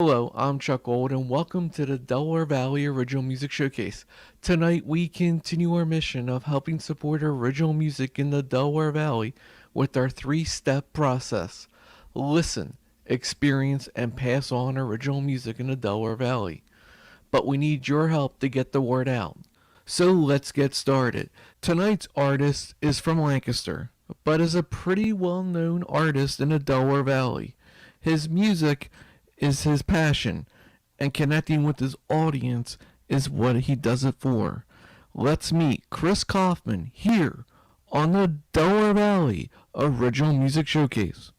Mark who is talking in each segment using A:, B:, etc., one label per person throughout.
A: Hello, I'm Chuck Gold, and welcome to the Delaware Valley Original Music Showcase. Tonight, we continue our mission of helping support original music in the Delaware Valley with our three-step process. Listen, experience, and pass on original music in the Delaware Valley. But we need your help to get the word out. So let's get started. Tonight's artist is from Lancaster, but is a pretty well known artist in the Delaware Valley. His music is his passion, and connecting with his audience is what he does it for. Let's meet Chirs Kauffman here on the Delaware Valley Original Music Showcase.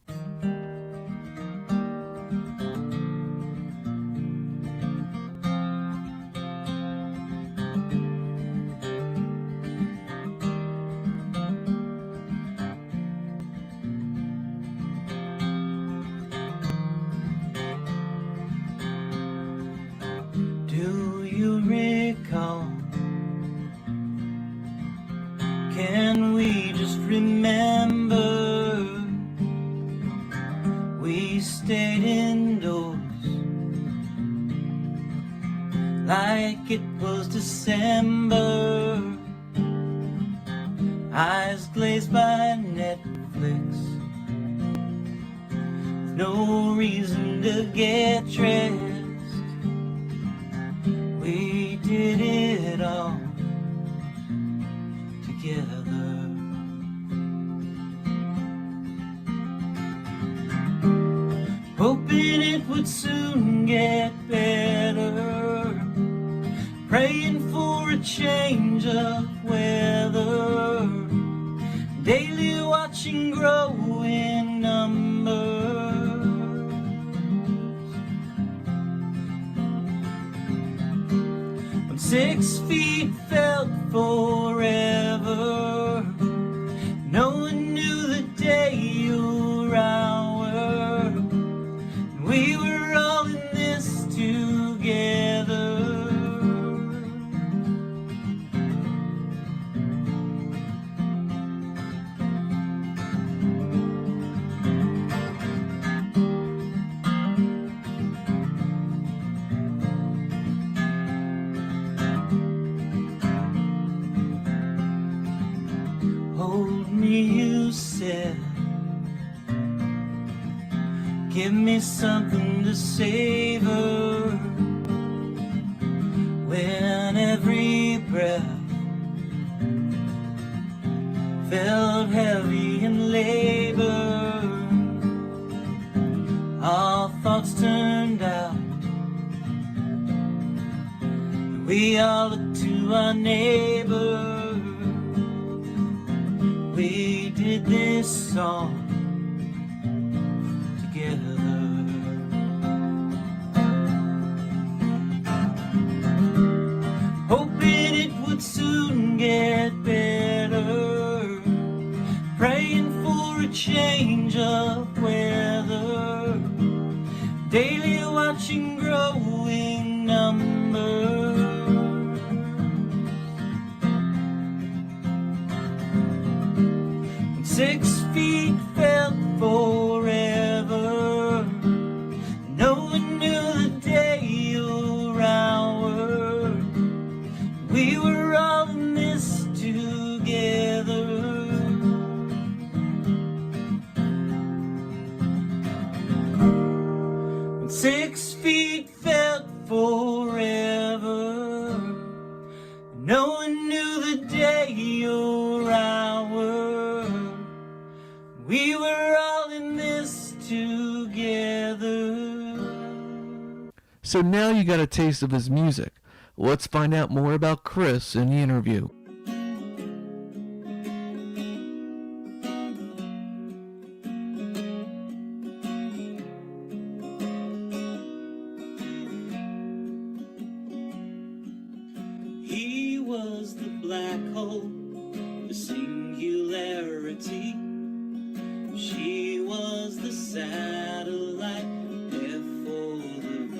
B: Do you recall? Can we just remember? We stayed indoors like it was December. Eyes glazed by Netflix, with no reason to get dressed. We did it all together. Hoping it would soon get better, praying for a change of weather, daily watching growing numbers. When 6 feet felt forever, no one knew the day or hour. We were all in this together. Hold me, you said. Give me something to savor. When every breath felt heavy in labor, our thoughts turned out. We all looked to our neighbor. We did this song together. Hoping it would soon get better, praying for a change of weather, daily watching growing numbers. 6 feet felt forever, no one knew the day or hour. We were all in this together. When 6 feet felt forever, no one knew the day or hour. We were all in this together.
A: So now you got a taste of his music. Let's find out more about Chirs in the interview.
B: He was the black hole, the singularity. She was the satellite there for the view.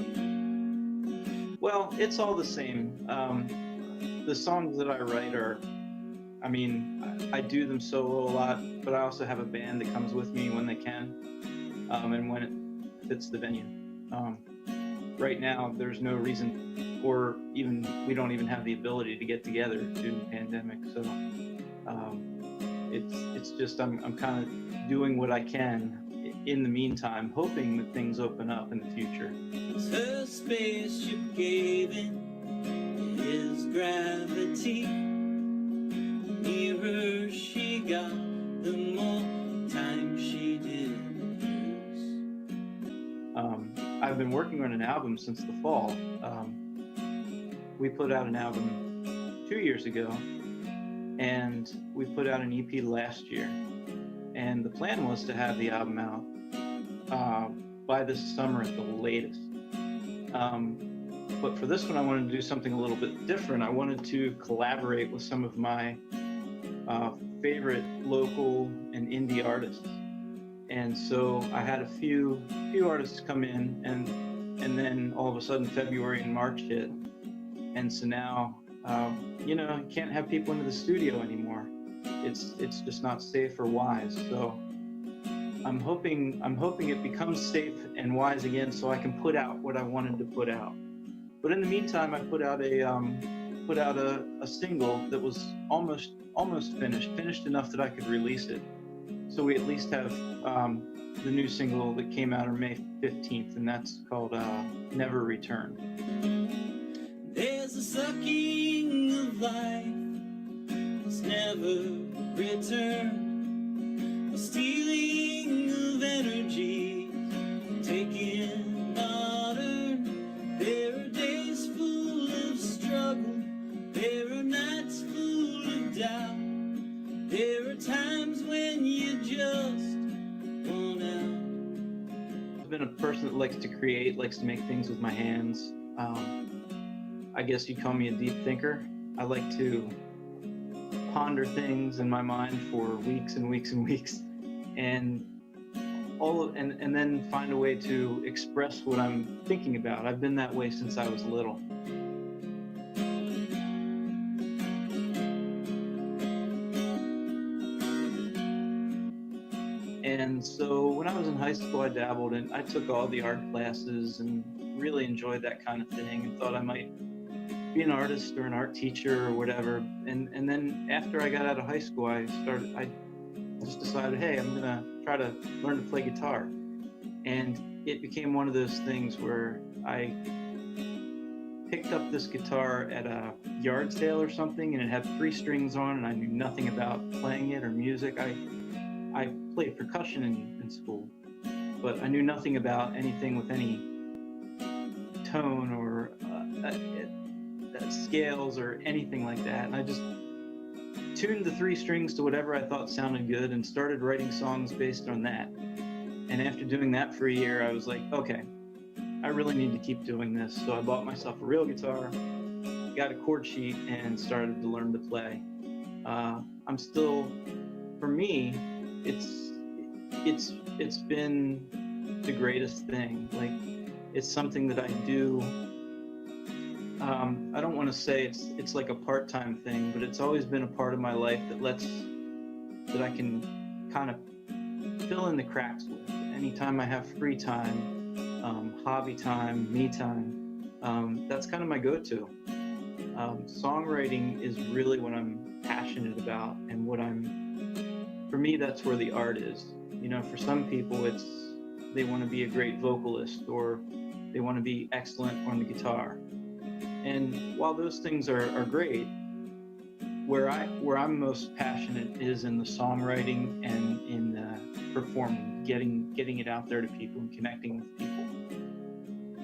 C: Well, it's all the same. The songs that I write are, I do them solo a lot, but I also have a band that comes with me when they can, and when it fits the venue. right now there's no reason, or even we don't even have the ability to get together due to the pandemic. So it's just I'm kind of doing what I can in the meantime, hoping that things open up in the future.
B: Her spaceship gave in his gravity. Nearer she got, the more time she did lose.
C: I've been working on an album since the fall. We put out an album 2 years ago, and we put out an EP last year. And the plan was to have the album out by this summer at the latest. But for this one, I wanted to do something a little bit different. I wanted to collaborate with some of my favorite local and indie artists. And so I had a few artists come in, and then all of a sudden February and March hit. And so now, you can't have people into the studio anymore. It's just not safe or wise. So I'm hoping it becomes safe and wise again, so I can put out what I wanted to put out. But in the meantime, I put out a single that was almost finished enough that I could release it. So we at least have the new single that came out on May 15th, and that's called Never Return.
B: There's a sucking of life that's never returned, a stealing of energy, taking modern. There are days full of struggle, there are nights full of doubt, there are times when you just want out.
C: I've been a person that likes to create, likes to make things with my hands. I guess you'd call me a deep thinker. I like to ponder things in my mind for weeks and weeks and weeks, and then find a way to express what I'm thinking about. I've been that way since I was little. And so when I was in high school, I dabbled and I took all the art classes and really enjoyed that kind of thing, and thought I might be an artist or an art teacher or whatever. And then after I got out of high school, I just decided, hey, I'm gonna try to learn to play guitar. And it became one of those things where I picked up this guitar at a yard sale or something, and it had 3 strings on, and I knew nothing about playing it or music. I played percussion in school, but I knew nothing about anything with any tone or scales or anything like that. And I just tuned the 3 strings to whatever I thought sounded good and started writing songs based on that. And after doing that for a year, I was like, okay, I really need to keep doing this. So I bought myself a real guitar, got a chord sheet, and started to learn to play. I'm still, for me, it's been the greatest thing. Like, it's something that I do. I don't want to say it's like a part-time thing, but it's always been a part of my life that I can kind of fill in the cracks with. Anytime I have free time, hobby time, me time, that's kind of my go-to. Songwriting is really what I'm passionate about, and for me, that's where the art is. For some people, they want to be a great vocalist, or they want to be excellent on the guitar. And while those things are great, where I'm most passionate is in the songwriting and in performing, getting it out there to people and connecting with people.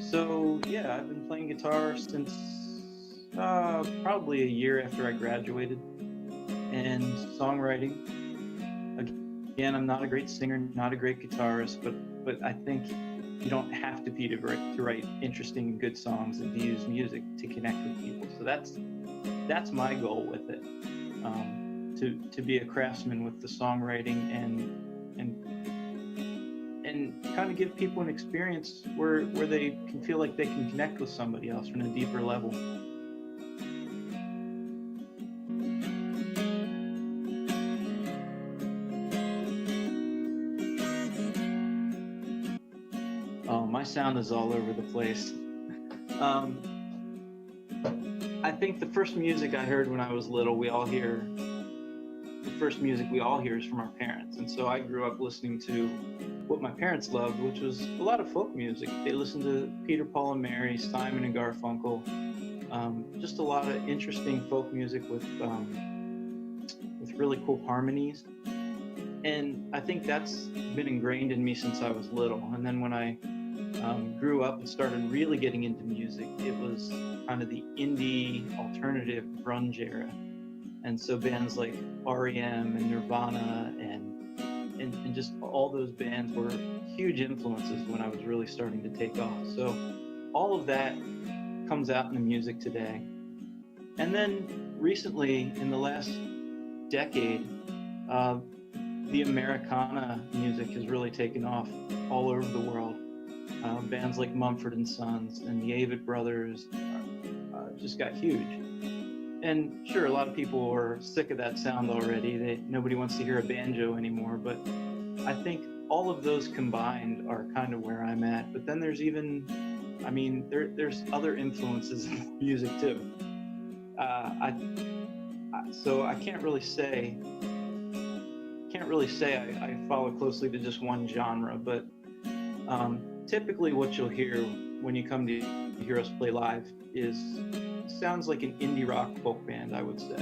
C: So yeah, I've been playing guitar since probably a year after I graduated. And songwriting, again, I'm not a great singer, not a great guitarist, but I think you don't have to be to write interesting and good songs and to use music to connect with people. So that's my goal with it, to be a craftsman with the songwriting and kind of give people an experience where they can feel like they can connect with somebody else on a deeper level. My sound is all over the place. Um, I think the first music I heard when I was little, the first music we all hear is from our parents. And so I grew up listening to what my parents loved, which was a lot of folk music. They listened to Peter, Paul and Mary, Simon and Garfunkel, just a lot of interesting folk music with really cool harmonies. And I think that's been ingrained in me since I was little. And then when I grew up and started really getting into music, it was kind of the indie alternative grunge era. And so bands like REM and Nirvana and just all those bands were huge influences when I was really starting to take off. So all of that comes out in the music today. And then recently, in the last decade, the Americana music has really taken off all over the world. Bands like Mumford and Sons and the Avett Brothers just got huge. And sure, a lot of people are sick of that sound already. Nobody wants to hear a banjo anymore. But I think all of those combined are kind of where I'm at. But then there's there's other influences in music too. So I can't really say I follow closely to just one genre, but typically what you'll hear when you come to hear us play live sounds like an indie rock folk band, I would say.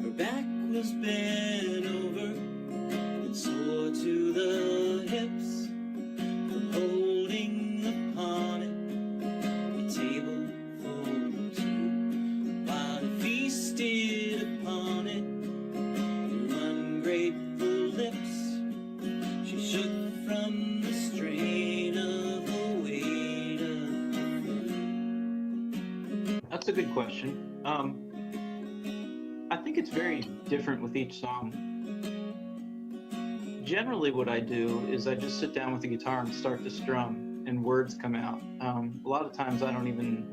B: Her back was bent over and sore to the hips from holding upon it, the table for two, while he feasted upon it, her ungrateful lips. She shook from the strain of the weight of the food.
C: That's a good question. I think it's very different with each song. Generally, what I do is I just sit down with the guitar and start to strum, and words come out. A lot of times I don't even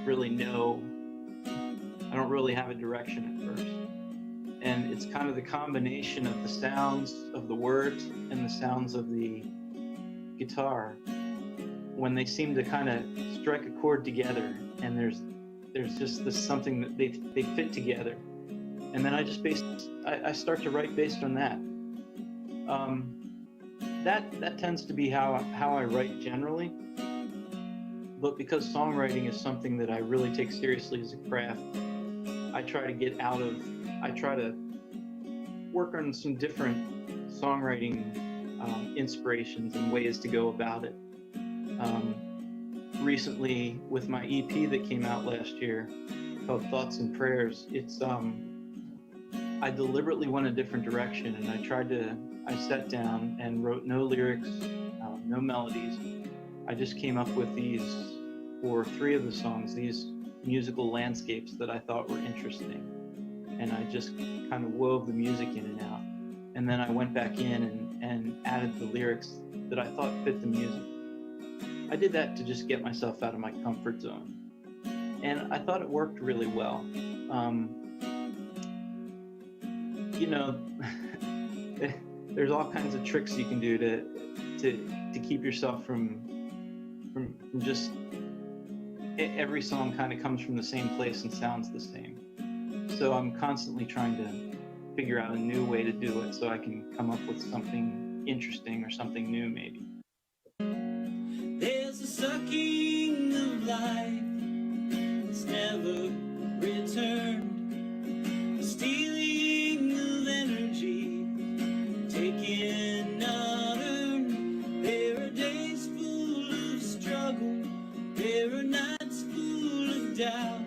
C: really know. I don't really have a direction at first. And it's kind of the combination of the sounds of the words and the sounds of the guitar when they seem to kind of strike a chord together, and there's just this something that they fit together. And then I start to write based on that. That tends to be how I write generally. But because songwriting is something that I really take seriously as a craft, I try to work on some different songwriting inspirations and ways to go about it. Recently, with my EP that came out last year called Thoughts and Prayers, I deliberately went a different direction, and I sat down and wrote no lyrics, no melodies. I just came up with for 3 of the songs, these musical landscapes that I thought were interesting. And I just kind of wove the music in and out. And then I went back in and added the lyrics that I thought fit the music. I did that to just get myself out of my comfort zone. And I thought it worked really well. There's all kinds of tricks you can do to keep yourself from just every song kind of comes from the same place and sounds the same. So I'm constantly trying to figure out a new way to do it so I can come up with something interesting or something new maybe.
B: There's a sucking of life that's never returned, a stealing of energy, taking not earned. There are days full of struggle, there are nights full of doubt,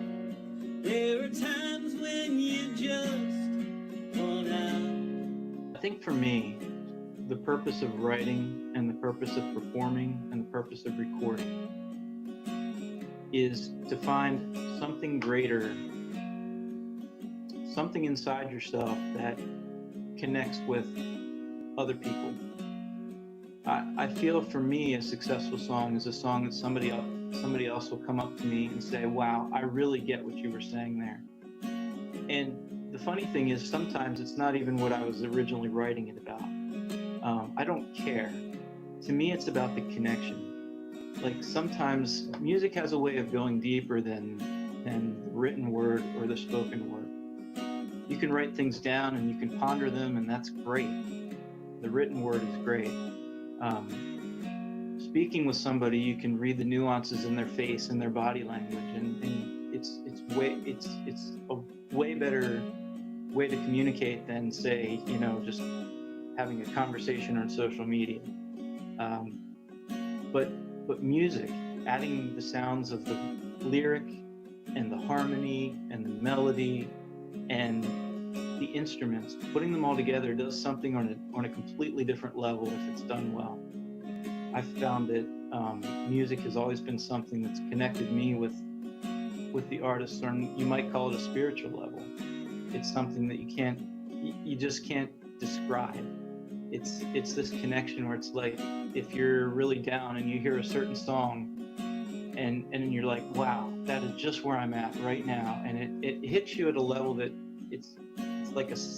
B: there are times when you just want out.
C: I think for me, the purpose of writing and the purpose of performing and the purpose of recording is to find something greater, something inside yourself that connects with other people. I feel for me a successful song is a song that somebody else will come up to me and say, wow, I really get what you were saying there. And the funny thing is sometimes it's not even what I was originally writing it about. I don't care. To me, it's about the connection. like sometimes music has a way of going deeper than the written word or the spoken word. You can write things down and you can ponder them, and that's great. The written word is great. Speaking with somebody, you can read the nuances in their face and their body language, and it's a way better way to communicate than, say, just having a conversation on social media. But music, adding the sounds of the lyric and the harmony and the melody and the instruments, putting them all together does something on a completely different level if it's done well. I've found that music has always been something that's connected me with the artist, or you might call it a spiritual level. It's something that you just can't describe. It's this connection where it's like, if you're really down and you hear a certain song and you're like, wow, that is just where I'm at right now, and it hits you at a level that it's like it's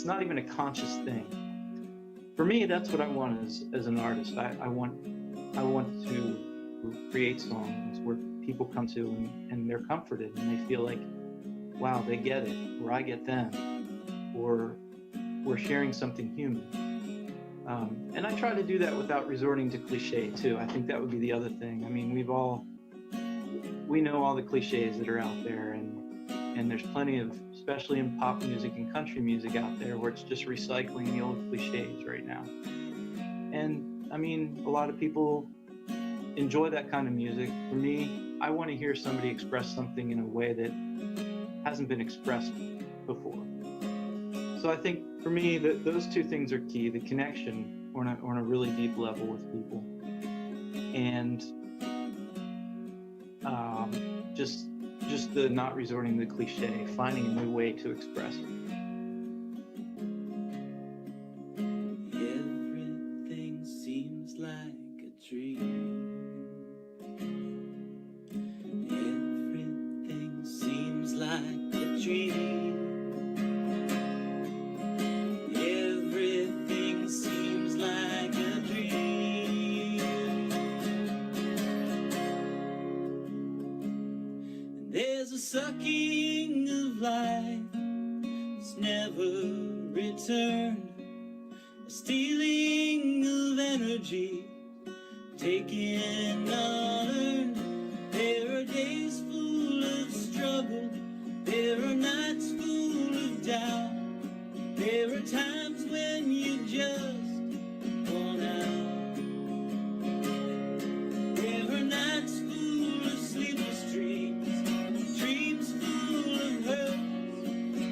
C: not even a conscious thing. For me, that's what I want as an artist. I want to create songs where people come to and they're comforted and they feel like, wow, they get it, or I get them, or we're sharing something human. And I try to do that without resorting to cliche too. I think that would be the other thing. I mean, we know all the cliches that are out there, and there's plenty of, especially in pop music and country music out there, where it's just recycling the old cliches right now. And I mean, a lot of people enjoy that kind of music. For me, I want to hear somebody express something in a way that hasn't been expressed before. So I think for me, that those two things are key: the connection on a really deep level with people, and just the not resorting to the cliche, finding a new way to express it.
B: Everything seems like a dream. Everything seems like a dream. Everything seems like a dream. And there's a sucking of life that's never returned, a stealing of energy, taking unearned. There are days full of struggle, there are nights full of doubt, there are times when you just want out. There are nights full of sleepless dreams, dreams full of hurt.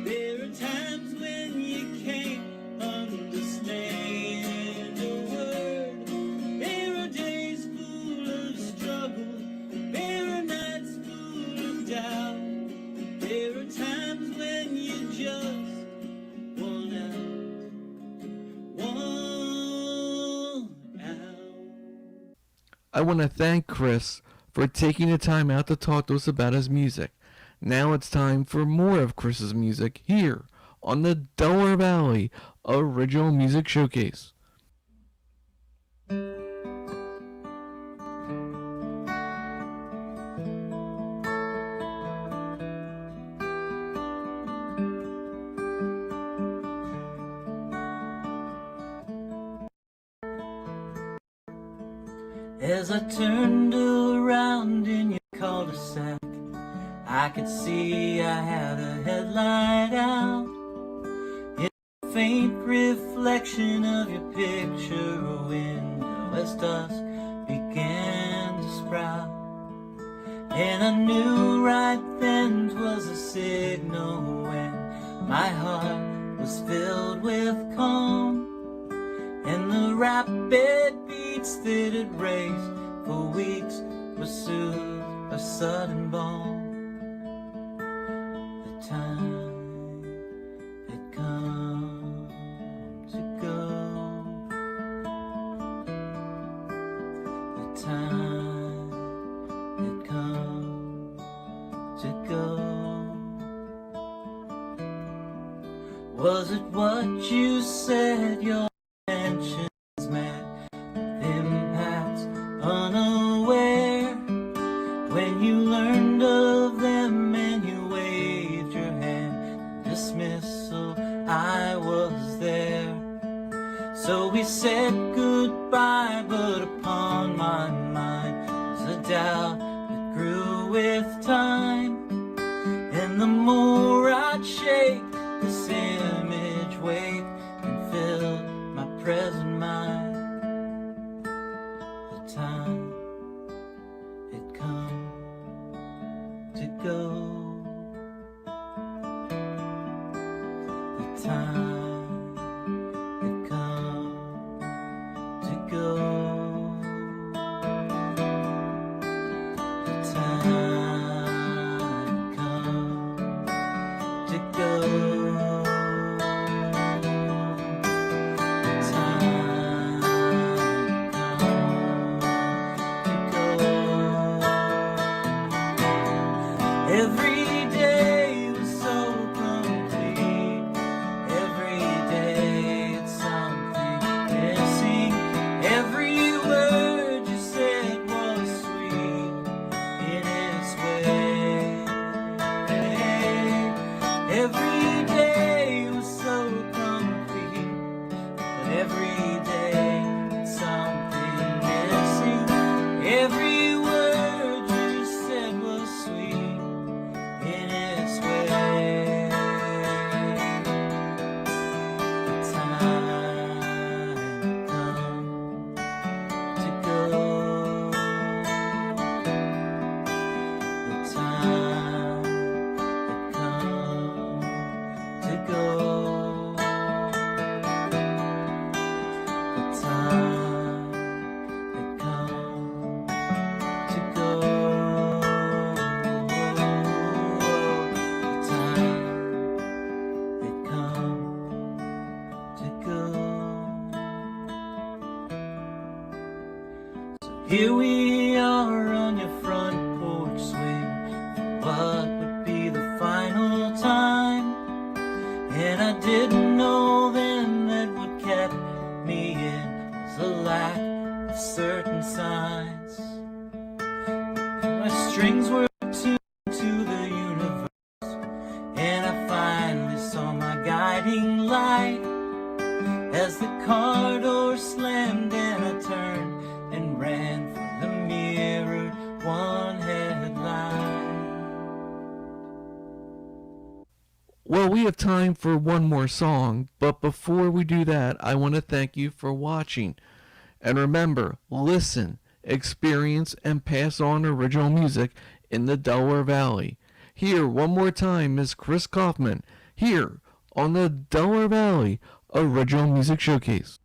B: There are times when you can't understand a word. There are days full of struggle, there are nights full of doubt. There are times when you just want out, want out.
A: I want to thank Chris for taking the time out to talk to us about his music. Now it's time for more of Chris's music here on the Delaware Valley Original Music Showcase.
B: As I turned around in your cul-de-sac, I could see I had a headlight out. In the faint reflection of your picture window as dusk began to sprout. And I knew right then 'twas a signal when my heart was filled with calm. And the rapid beats that had raced for weeks were soothed by sudden balm. The time had come to go. The time had come to go. Was it what you said, your intentions met with impacts So we said goodbye, but upon my mind was a doubt that grew with time. And the more I'd shake, this image wake and fill my present mind. The time had come to go. The time had come to go. The time had come to go. The time had come to go. Every day was so complete. Every day it's something missing. Every word you said was sweet in its way. Every day was so complete, but every day it's something missing. Every word you said was sweet in its way. The time come to go. The time had come to go. The time had come to go. The time had come to go. So here we are on your front porch swing. What would be the final time? And I didn't know then that what kept me in was a lack of certain signs. My strings were tuned to the universe, and I finally saw my guiding light as the car door slammed and I turned and ran for the mirrored one headlight.
A: Well, we have time for one more song, but before we do that, I want to thank you for watching. And remember, listen, experience, and pass on original music in the Delaware Valley. Here, one more time, is Chirs Kauffman, here on the Delaware Valley Original Music Showcase.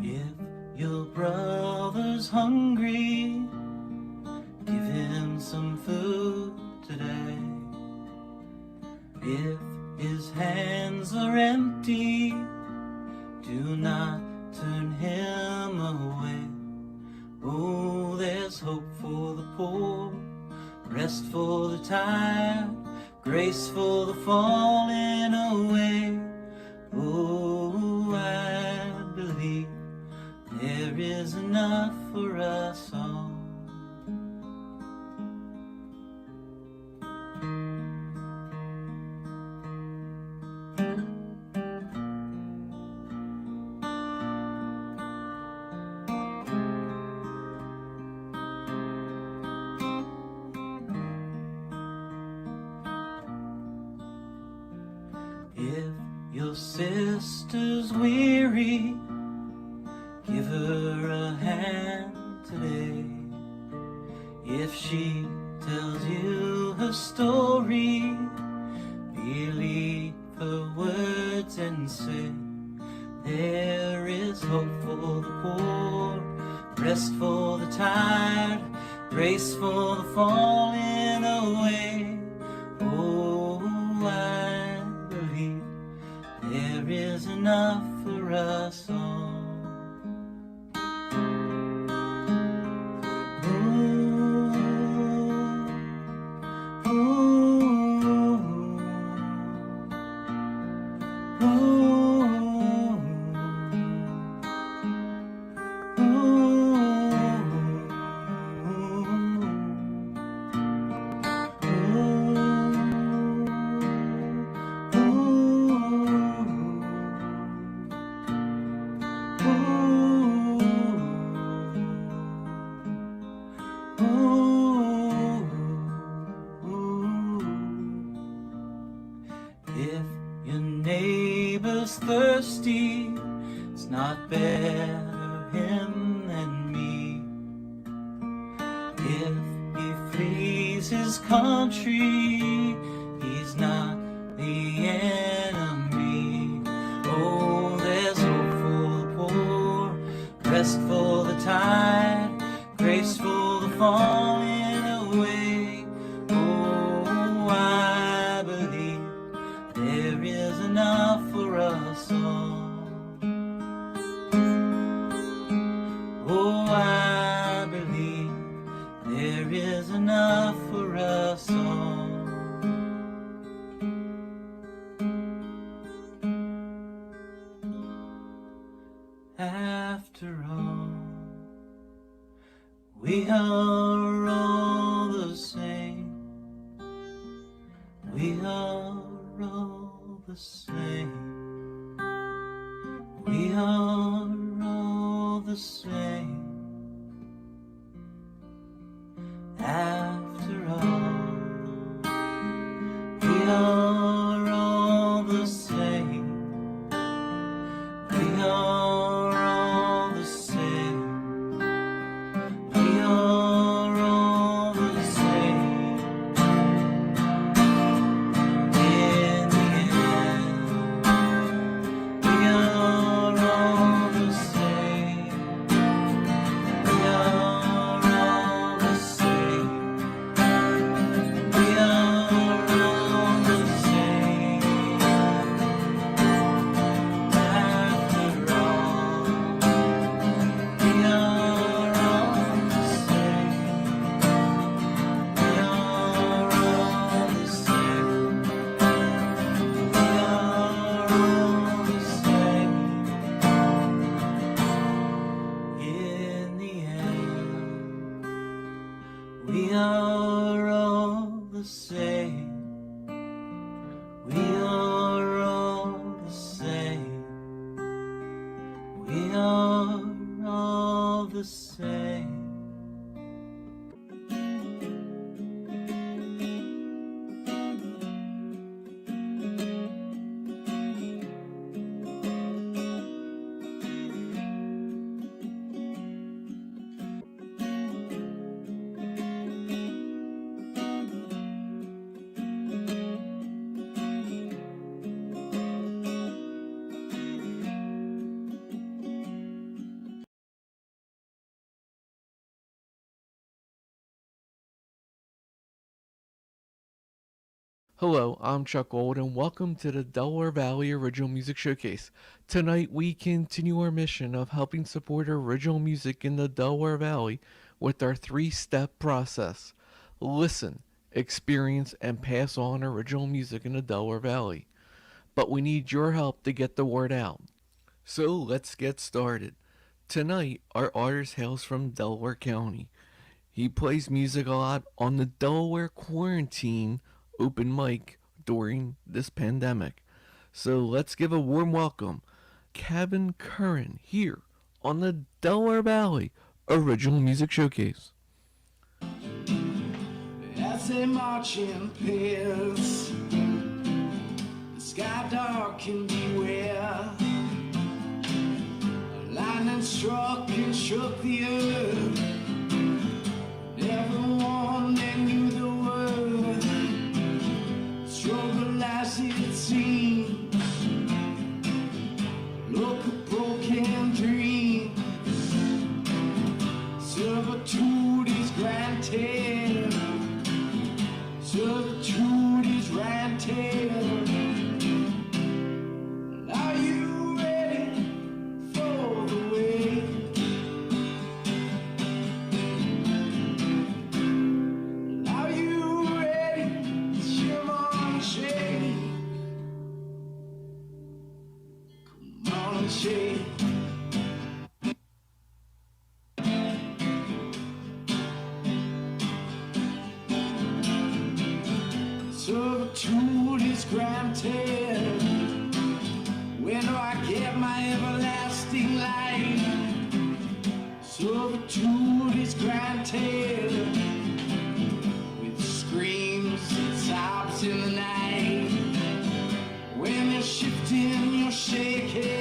B: If your brother's hungry, give him some food today. If his hands are empty, do not turn him away. Oh, there's hope for the poor, rest for the tired, grace for the falling away. Oh, I believe there is enough for us all. If your sister's weary, give her a hand today. If she tells you her story, believe her words and say, there is hope for the poor, rest for the tired, grace for the falling away. Oh, I believe there is enough for us all. Ooh, ooh, ooh. was thirsty, it's not better him than me. If he frees his country, he's not the enemy. Oh, there's hope for the poor, rest for the tired, grace for the falling away. Oh, I believe there is enough for us all. Oh, I believe there is enough for us all. After all, we are all the same. We are all the same. We are all the same. After all, we are all the same. We are all the same. We are all the same. In the end, we are all the same. We are all the same. We are all the same. After all, we are all the same. We are all the same. We are all the same. In the end, we are all the same. We are all the same. We are all the same.
A: Hello, I'm Chuck Gold, and welcome to the Delaware Valley Original Music Showcase. Tonight, we continue our mission of helping support original music in the Delaware Valley with our three-step process. Listen, experience, and pass on original music in the Delaware Valley. But we need your help to get the word out. So let's get started. Tonight, our artist hails from Delaware County. He plays music a lot on the Delaware Quarantine open mic during this pandemic. So let's give a warm welcome, Kevin Curran, here on the Delaware Valley Original Music Showcase.
D: As they march in pairs, the sky dark and beware. Lightning struck and shook the earth. Everyone they knew the word. Struggle as it seems. Look at broken dreams. Servitude is granted. Servitude is granted. Are you ready for the way? Are you ready to shiver and shake? Come on and shake. Servitude is granted. When do I get my everlasting life? Servitude is granted. With screams and sobs in the night. When you're shifting your shake it.